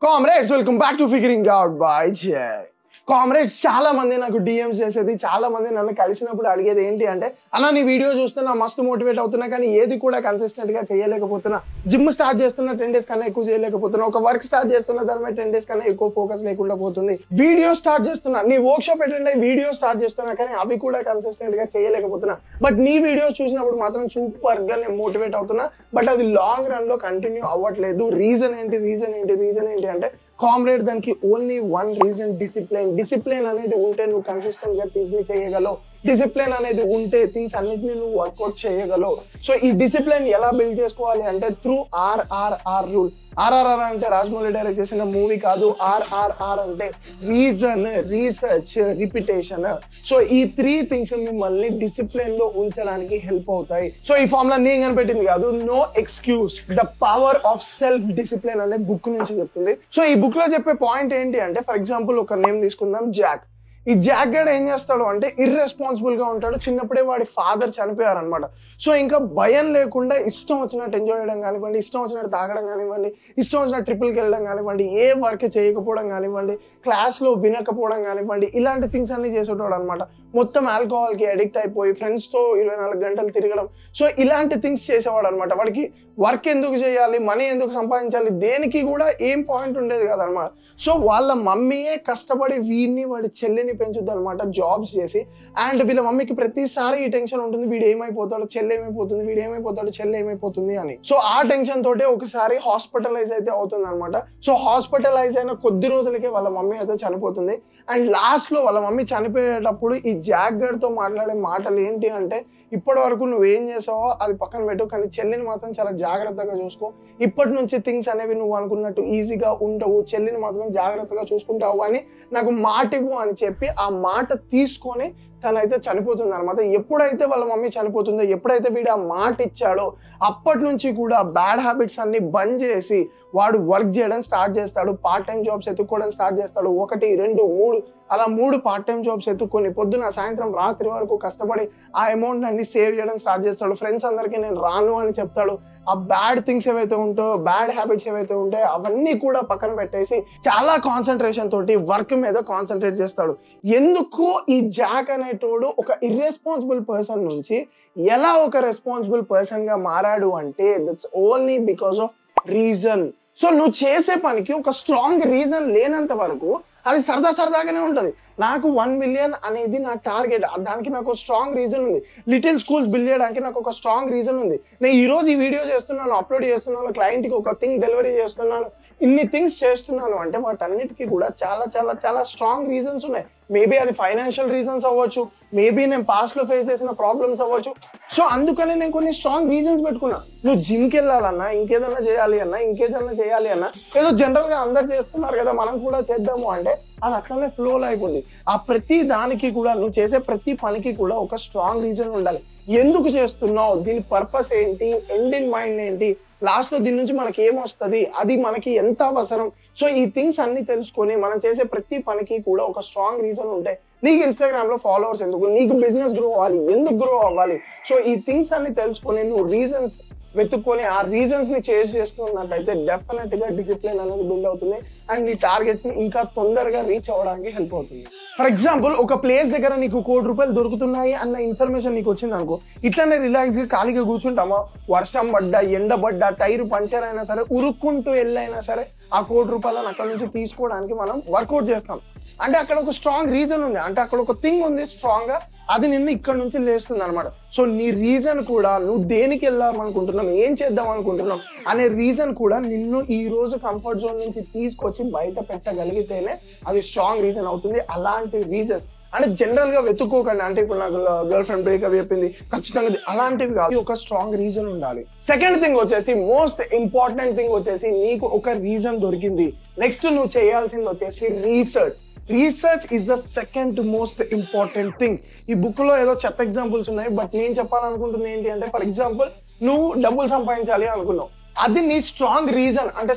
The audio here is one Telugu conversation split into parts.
Comrades, welcome back to Figuring Out by Jay. Comrades చాలా మంది నాకు డిఎంస్ చేసేది, చాలా మంది నన్ను కలిసినప్పుడు అడిగేది ఏంటి అంటే, అన్న నీ వీడియో చూస్తున్నా మస్తు మోటివేట్ అవుతున్నా కానీ ఏది కూడా కన్సిస్టెంట్ గా చేయలేకపోతున్నా. జిమ్ స్టార్ట్ చేస్తున్నా 10 days కన్నా ఎక్కువ చేయలేకపోతున్నా. ఒక వర్క్ స్టార్ట్ చేస్తున్నా దాని మీద 10 days కన్నా ఎక్కువ ఫోకస్ లేకుండా పోతుంది. వీడియో స్టార్ట్ చేస్తున్నా, నీ వర్క్ షాప్ అటెండ్ అయ్యి వీడియో స్టార్ట్ చేస్తున్నా కానీ అవి కూడా కన్సిస్టెంట్ గా చేయలేకపోతున్నా. బట్ నీ వీడియోస్ చూసినప్పుడు మాత్రం సూపర్ గా నేను మోటివేట్ అవుతున్నా, బట్ అది లాంగ్ రన్ లో కంటిన్యూ అవ్వట్లేదు. రీజన్ ఏంటి అంటే కామ్రేడ్, దానికి ఓన్లీ వన్ రీజన్, డిసిప్లిన్ అనేది ఉంటే నువ్వు కన్సిస్టెంట్ గా థింగ్స్ ని చేయగలవు. డిసిప్లిన్ అనేది ఉంటే థింగ్స్ అన్నిటిని నువ్వు వర్కౌట్ చేయగలవు. సో ఈ డిసిప్లిన్ ఎలా బిల్డ్ చేసుకోవాలి అంటే త్రూ RRR రూల్. RRR అంటే రాజమౌళి డైరెక్ట్ చేసిన మూవీ కాదు. RRR అంటే రీజన్, రీసెర్చ్, రిపిటేషన్. సో ఈ 3 things మిమ్మల్ని డిసిప్లిన్ లో ఉంచడానికి హెల్ప్ అవుతాయి. సో ఈ ఫార్ములా నేను కనిపెట్టింది కాదు. No excuse, the power of self discipline అనే బుక్ నుంచి చెప్తుంది. సో ఈ బుక్ లో చెప్పే పాయింట్ ఏంటి అంటే, ఫర్ ఎగ్జాంపుల్ ఒక నేమ్ తీసుకుందాం, జాక్. ఈ జాక్ గడ్ ఏం చేస్తాడు అంటే ఇర్రెస్పాన్సిబుల్ గా ఉంటాడు. చిన్నప్పుడే వాడి ఫాదర్ చనిపోయారు అనమాట. సో ఇంకా భయం లేకుండా ఇష్టం వచ్చినట్టు ఎంజాయ్ చేయడం కానివ్వండి, ఇష్టం వచ్చినట్టు తాగడం కానివ్వండి, ఇష్టం వచ్చినట్టు ట్రిపుల్కి వెళ్ళడం కానివ్వండి, ఏ వర్క్ చేయకపోవడం కానివ్వండి, క్లాస్ లో వినకపోవడం కానివ్వండి, ఇలాంటి థింగ్స్ అన్ని చేసేటోడు అనమాట. మొత్తం ఆల్కహాల్ కి అడిక్ట్ అయిపోయి ఫ్రెండ్స్ తో 24 గంటలు తిరగడం. సో ఇలాంటి థింగ్స్ చేసేవాడు అనమాట. వాడికి వర్క్ ఎందుకు చేయాలి, మనీ ఎందుకు సంపాదించాలి, దేనికి కూడా ఏం పాయింట్ ఉండేది కదనమాట. సో వాళ్ళ మమ్మీయే కష్టపడి వీడిని వాడి చెల్లిని పెంచుద్ది అనమాట, జాబ్స్ చేసి. అండ్ వీళ్ళ మమ్మీకి ప్రతిసారి ఈ టెన్షన్ ఉంటుంది, వీడు ఏమైపోతాడు, చెల్లి ఏమైపోతుంది, వీడు ఏమైపోతాడు, చెల్లి ఏమైపోతుంది అని. సో ఆ టెన్షన్ తోటే ఒకసారి హాస్పిటలైజ్ అయితే అవుతుంది అనమాట. సో హాస్పిటలైజ్ అయిన కొద్ది రోజులకే వాళ్ళ మమ్మీ అయితే చనిపోతుంది. అండ్ లాస్ట్ లో వాళ్ళ మమ్మీ చనిపోయేటప్పుడు ఈ జాక్ గడ్ తో మాట్లాడే మాటలు ఏంటి అంటే, ఇప్పటి వరకు నువ్వేం చేసావో అది పక్కన పెట్టు, కానీ చెల్లిని మాత్రం చాలా జాగ్రత్తగా చూసుకో. ఇప్పటి నుంచి థింగ్స్ అనేవి నువ్వు అనుకున్నట్టు ఈజీగా ఉండవు, చెల్లిని మాత్రం జాగ్రత్తగా చూసుకుంటావు అని నాకు మాట ఇవ్వు అని చెప్పి ఆ మాట తీసుకొని తనైతే చనిపోతుంది అనమాట. ఎప్పుడైతే వాళ్ళ మమ్మీ చనిపోతుందో, ఎప్పుడైతే వీడు ఆ మాట ఇచ్చాడో అప్పటి నుంచి కూడా బ్యాడ్ హ్యాబిట్స్ అన్ని బంద్ చేసి వాడు వర్క్ చేయడం స్టార్ట్ చేస్తాడు. పార్ట్ టైం జాబ్స్ ఎత్తుక్కోవడం స్టార్ట్ చేస్తాడు. 1, 2, 3 అలా 3 పార్ట్ టైం జాబ్స్ ఎత్తుక్కొని పొద్దున సాయంత్రం రాత్రి వరకు కష్టపడి ఆ అమౌంట్ అన్ని సేవ్ చేయడం స్టార్ట్ చేస్తాడు. ఫ్రెండ్స్ అందరికీ నేను రాను అని చెప్తాడు. ఆ బ్యాడ్ థింగ్స్ ఏవైతే ఉంటాయో, బ్యాడ్ హ్యాబిట్స్ ఏవైతే ఉంటాయో అవన్నీ కూడా పక్కన పెట్టేసి చాలా కాన్సన్ట్రేషన్ తోటి వర్క్ మీద కాన్సన్ట్రేట్ చేస్తాడు. ఎందుకు ఈ జాక్ అనేటోడు ఒక ఇర్రెస్పాన్సిబుల్ పర్సన్ నుంచి ఎలా ఒక రెస్పాన్సిబుల్ పర్సన్ గా మారాడు అంటే, that's only because of reason. So నువ్వు చేసే పనికి ఒక స్ట్రాంగ్ రీజన్ లేనంత వరకు అది సరదాగానే ఉంటది. నాకు 1 million అనేది నా టార్గెట్, దానికి నాకు స్ట్రాంగ్ రీజన్ ఉంది. లిటిల్ స్కూల్స్ బిల్డ్ చేయడానికి నాకు ఒక స్ట్రాంగ్ రీజన్ ఉంది. నేను ఈ రోజు ఈ వీడియో చేస్తున్నాను, అప్లోడ్ చేస్తున్నాను, క్లయింట్కి ఒక థింగ్ డెలివరీ చేస్తున్నాను, ఇన్ని థింగ్స్ చేస్తున్నాను అంటే వాటన్నిటికీ కూడా చాలా స్ట్రాంగ్ రీజన్స్ ఉన్నాయి. మేబీ అది ఫైనాన్షియల్ రీజన్స్ అవ్వచ్చు, మేబీ నేను పాస్ట్ లో ఫేస్ చేసిన ప్రాబ్లమ్స్ అవ్వచ్చు. సో అందుకని నేను కొన్ని స్ట్రాంగ్ రీజన్స్ పెట్టుకున్నా. నువ్వు జిమ్కి వెళ్ళాలన్నా, ఇంకేదన్నా చేయాలి అన్నా ఏదో జనరల్ గా అందరు చేస్తున్నారు కదా మనం కూడా చేద్దాము అంటే అది అట్లనే ఫ్లోలో అయిపోతుంది. ఆ ప్రతి దానికి కూడా, నువ్వు చేసే ప్రతి పనికి కూడా ఒక స్ట్రాంగ్ రీజన్ ఉండాలి. ఎందుకు చేస్తున్నావు, దీని పర్పస్ ఏంటి, ఎండ్ ఇన్ మైండ్ ఏంటి, లాస్ట్ లో దీని నుంచి మనకి ఏమొస్తుంది, అది మనకి ఎంత అవసరం. సో ఈ థింగ్స్ అన్ని తెలుసుకొని మనం చేసే ప్రతి పనికి కూడా ఒక స్ట్రాంగ్ రీజన్ ఉంటే, నీకు ఇన్స్టాగ్రామ్ లో ఫాలోవర్స్ ఎందుకు, నీకు బిజినెస్ గ్రో అవ్వాలి, ఎందుకు గ్రో అవ్వాలి. సో ఈ థింగ్స్ అన్ని తెలుసుకొని నువ్వు రీజన్స్ వెతుక్కొని ఆ రీజన్స్ ని చేంజ్ చేస్తున్నట్లయితే డెఫినెట్ గా డిసిప్లిన్ అనేది బిల్డ్ అవుతుంది అండ్ నీ టార్గెట్స్ ని ఇంకా తొందరగా రీచ్ అవ్వడానికి హెల్ప్ అవుతుంది. ఫర్ ఎగ్జాంపుల్, ఒక ప్లేస్ దగ్గర నీకు ₹1,00,00,000 దొరుకుతున్నాయి అన్న ఇన్ఫర్మేషన్ నీకు వచ్చింది అనుకో, ఇట్లానే రిలాక్స్ గా ఖాళీగా కూర్చుంటామా, వర్షం పడ్డా, ఎండ పడ్డా, టైర్ పంచర్ అయినా సరే, ఉరుక్కుంటూ వెళ్ళైనా సరే ఆ ₹1,00,00,000 అక్కడ నుంచి తీసుకోవడానికి మనం వర్కౌట్ చేస్తాం. అంటే అక్కడ ఒక స్ట్రాంగ్ రీజన్ ఉంది, అంటే అక్కడ ఒక థింగ్ ఉంది స్ట్రాంగ్ గా, అది నిన్ను ఇక్కడ నుంచి లేస్తుంది అనమాట. సో నీ రీజన్ కూడా, నువ్వు దేనికి వెళ్దామనుకుంటున్నావు, ఏం చేద్దాం అనుకుంటున్నావు అనే రీజన్ కూడా నిన్ను ఈ రోజు కంఫర్ట్ జోన్ నుంచి తీసుకొచ్చి బయట పెట్టగలిగితేనే అది స్ట్రాంగ్ రీజన్ అవుతుంది. అలాంటి రీజన్ అంటే జనరల్ గా వెతుక్కోకండి. అంటే ఇప్పుడు నాకు గర్ల్ ఫ్రెండ్ బ్రేకప్ చెప్పింది ఖచ్చితంగా అలాంటివి కాదు, ఒక స్ట్రాంగ్ రీజన్ ఉండాలి. సెకండ్ థింగ్ వచ్చేసి, మోస్ట్ ఇంపార్టెంట్ థింగ్ వచ్చేసి, నీకు ఒక రీజన్ దొరికింది, నెక్స్ట్ నువ్వు చేయాల్సింది వచ్చేసి research is the second most important thing. ఈ బుక్ లో ఏదో చెత్త ఎగ్జాంపుల్స్ ఉన్నాయి, బట్ నేను చెప్పాలనుకుంటుంది ఏంటి అంటే, ఫర్ ఎగ్జాంపుల్ నువ్వు డబ్బులు సంపాదించాలి అనుకున్నావు, అది నీ స్ట్రాంగ్ రీజన్. అంటే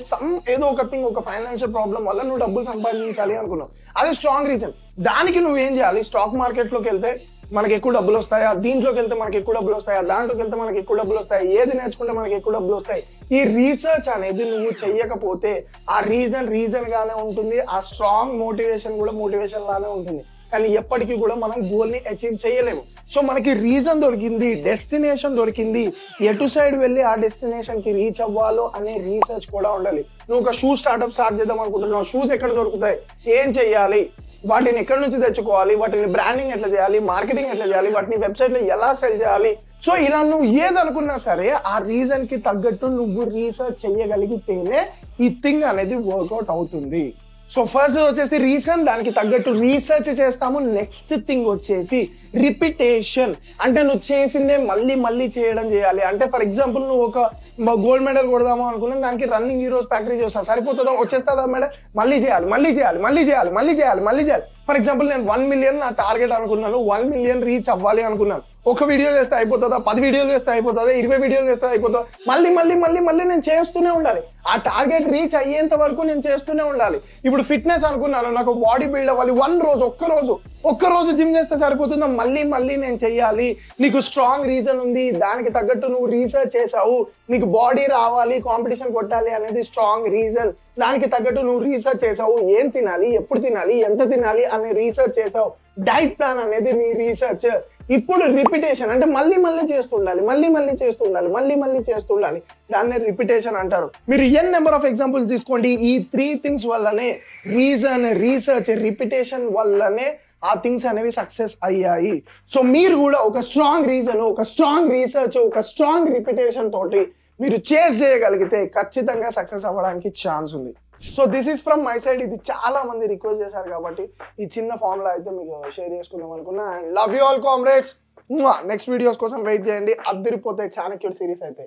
ఏదో ఒక థింగ్, ఒక ఫైనాన్షియల్ ప్రాబ్లం వల్ల నువ్వు డబ్బులు సంపాదించాలి అనుకున్నావు, అది స్ట్రాంగ్ రీజన్. దానికి నువ్వేం చేయాలి? స్టాక్ మార్కెట్లోకి వెళ్తే మనకి ఎక్కువ డబ్బులు వస్తాయా, దీంట్లోకి వెళ్తే మనకి ఎక్కువ డబ్బులు వస్తాయా, దాంట్లోకి వెళ్తే మనకి ఎక్కువ డబ్బులు వస్తాయి, ఏది నేర్చుకుంటే మనకి ఎక్కువ డబ్బులు వస్తాయి, ఈ రీసెర్చ్ అనేది నువ్వు చెయ్యకపోతే ఆ రీజన్ గానే ఉంటుంది, ఆ స్ట్రాంగ్ మోటివేషన్ కూడా మోటివేషన్ లానే ఉంటుంది. కానీ ఎప్పటికీ కూడా మనం గోల్ని అచీవ్ చేయలేము. సో మనకి రీజన్ దొరికింది, డెస్టినేషన్ దొరికింది, ఎటు సైడ్ వెళ్ళి ఆ డెస్టినేషన్ కి రీచ్ అవ్వాలో అనే రీసెర్చ్ కూడా ఉండాలి. నువ్వు ఒక షూ స్టార్ట్అప్ స్టార్ట్ చేద్దాం అనుకుంటున్నావు, షూస్ ఎక్కడ దొరుకుతాయి, ఏం చెయ్యాలి, వాటిని ఎక్కడి నుంచి తెచ్చుకోవాలి, వాటిని బ్రాండింగ్ ఎట్లా చేయాలి, మార్కెటింగ్ ఎట్లా చేయాలి, వాటిని వెబ్సైట్లో ఎలా సెల్ చేయాలి. సో ఇలా నువ్వు ఏదనుకున్నా సరే ఆ రీజన్ కి తగ్గట్టు నువ్వు రీసెర్చ్ చేయగలిగితేనే ఈ థింగ్ అనేది వర్కౌట్ అవుతుంది. సో ఫస్ట్ వచ్చేసి రీజన్, దానికి తగ్గట్టు రీసెర్చ్ చేస్తాము. నెక్స్ట్ థింగ్ వచ్చేసి రిపిటేషన్. అంటే నువ్వు చేసిందే మళ్ళీ మళ్ళీ చేయడం చేయాలి. అంటే ఫర్ ఎగ్జాంపుల్ నువ్వు ఒక గోల్డ్ మెడల్ కొడదాము అనుకున్నాను, దానికి రన్నింగ్ హీరోస్ ప్రాక్టీస్ చేస్తాను, సరిపోతుందా, వచ్చేస్తుందా మేడం, మళ్ళీ చేయాలి మళ్ళీ చేయాలి మళ్ళీ చేయాలి మళ్ళీ చేయాలి మళ్ళీ చేయాలి. ఫర్ ఎగ్జాంపుల్ నేను 1 మిలియన్ నా టార్గెట్ అనుకున్నాను, 1 మిలియన్ రీచ్ అవ్వాలి అనుకున్నాను. ఒక వీడియో చేస్తే అయిపోతుందా, 10 వీడియోలు చేస్తే అయిపోతుందా, 20 వీడియోలు చేస్తే అయిపోతుందా, మళ్ళీ మళ్ళీ మళ్ళీ మళ్ళీ నేను చేస్తూనే ఉండాలి. ఆ టార్గెట్ రీచ్ అయ్యేంత వరకు నేను చేస్తూనే ఉండాలి. ఇప్పుడు ఫిట్నెస్ అనుకున్నాను, నాకు బాడీ బిల్డ్ అవ్వాలి, ఒక్క రోజు జిమ్ చేస్తే సరిపోతుందా, మళ్ళీ మళ్ళీ నేను చెయ్యాలి. నీకు స్ట్రాంగ్ రీజన్ ఉంది, దానికి తగ్గట్టు నువ్వు రీసెర్చ్ చేసావు, నీకు బాడీ రావాలి, కాంపిటీషన్ కొట్టాలి అనేది స్ట్రాంగ్ రీజన్. దానికి తగ్గట్టు నువ్వు రీసెర్చ్ చేసావు, ఏం తినాలి, ఎప్పుడు తినాలి, ఎంత తినాలి అని రీసెర్చ్ చేసావు, డైట్ ప్లాన్ అనేది నీ రీసెర్చ్. ఇప్పుడు రిపిటేషన్ అంటే మళ్ళీ మళ్ళీ చేస్తుండాలి, మళ్ళీ మళ్ళీ చేస్తుండాలి, మళ్ళీ మళ్ళీ చేస్తుండాలి, దాన్నే రిపిటేషన్ అంటారు. మీరు నెంబర్ ఆఫ్ ఎగ్జాంపుల్స్ తీసుకోండి, ఈ 3 థింగ్స్ వల్లనే, రీజన్, రీసెర్చ్, రిపిటేషన్ వల్లనే ఆ థింగ్స్ అనేవి సక్సెస్ అయ్యాయి. సో మీరు కూడా ఒక స్ట్రాంగ్ రీజన్, ఒక స్ట్రాంగ్ రీసెర్చ్, ఒక స్ట్రాంగ్ రిపిటేషన్ తోటి మీరు చేస్ చేయగలిగితే ఖచ్చితంగా సక్సెస్ అవ్వడానికి ఛాన్స్ ఉంది. So this is from my side. ఇది చాలా మంది రిక్వెస్ట్ చేశారు కాబట్టి ఈ చిన్న ఫార్ములా అయితే మీకు షేర్ చేసుకుందాం అనుకున్నా. And love you all comrades. Next videos కోసం వెయిట్ చేయండి, అద్దరిపోతాయి చాణక్యుడు సిరీస్ అయితే.